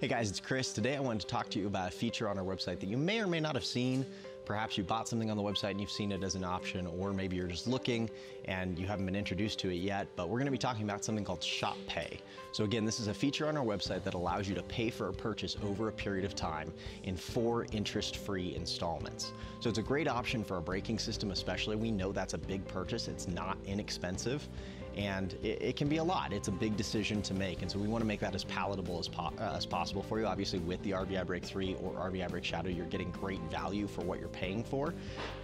Hey guys, it's Chris. Today I wanted to talk to you about a feature on our website that you may or may not have seen. Perhaps you bought something on the website and you've seen it as an option, or maybe you're just looking and you haven't been introduced to it yet, but we're gonna be talking about something called ShopPay. So again, this is a feature on our website that allows you to pay for a purchase over a period of time in 4 interest-free installments. So it's a great option for a braking system especially. We know that's a big purchase, it's not inexpensive, and it can be a lot. It's a big decision to make, and so we want to make that as palatable as possible for you. Obviously, with the RVI Brake 3 or RVI Brake Shadow, you're getting great value for what you're paying for.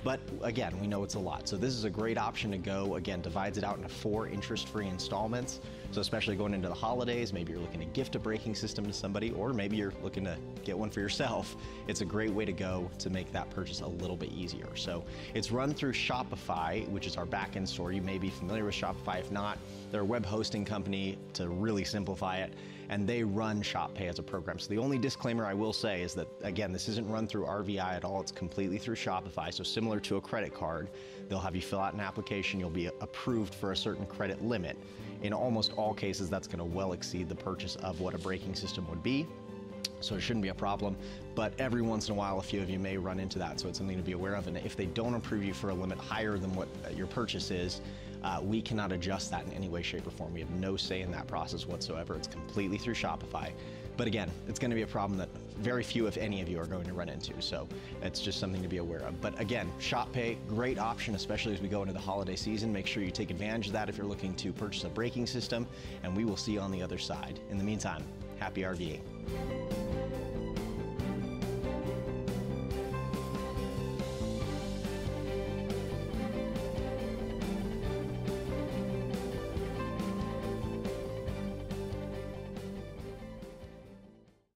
But again, we know it's a lot. So this is a great option to go, again, divides it out into 4 interest-free installments. So especially going into the holidays, maybe you're looking to gift a braking system to somebody, or maybe you're looking to get one for yourself. It's a great way to go to make that purchase a little bit easier. So it's run through Shopify, which is our backend store. You may be familiar with Shopify. If not, they're a web hosting company, to really simplify it, and they run ShopPay as a program. So the only disclaimer I will say is that, again, this isn't run through RVI at all. It's completely through Shopify. So similar to a credit card, they'll have you fill out an application. You'll be approved for a certain credit limit. In almost all cases, that's going to well exceed the purchase of what a braking system would be. So it shouldn't be a problem, but every once in a while, a few of you may run into that, so it's something to be aware of. And if they don't approve you for a limit higher than what your purchase is, we cannot adjust that in any way, shape, or form. We have no say in that process whatsoever. It's completely through Shopify. But again, it's going to be a problem that very few, if any of you, are going to run into. So it's just something to be aware of. But again, ShopPay, great option, especially as we go into the holiday season. Make sure you take advantage of that if you're looking to purchase a braking system, and we will see you on the other side. In the meantime, happy RVing.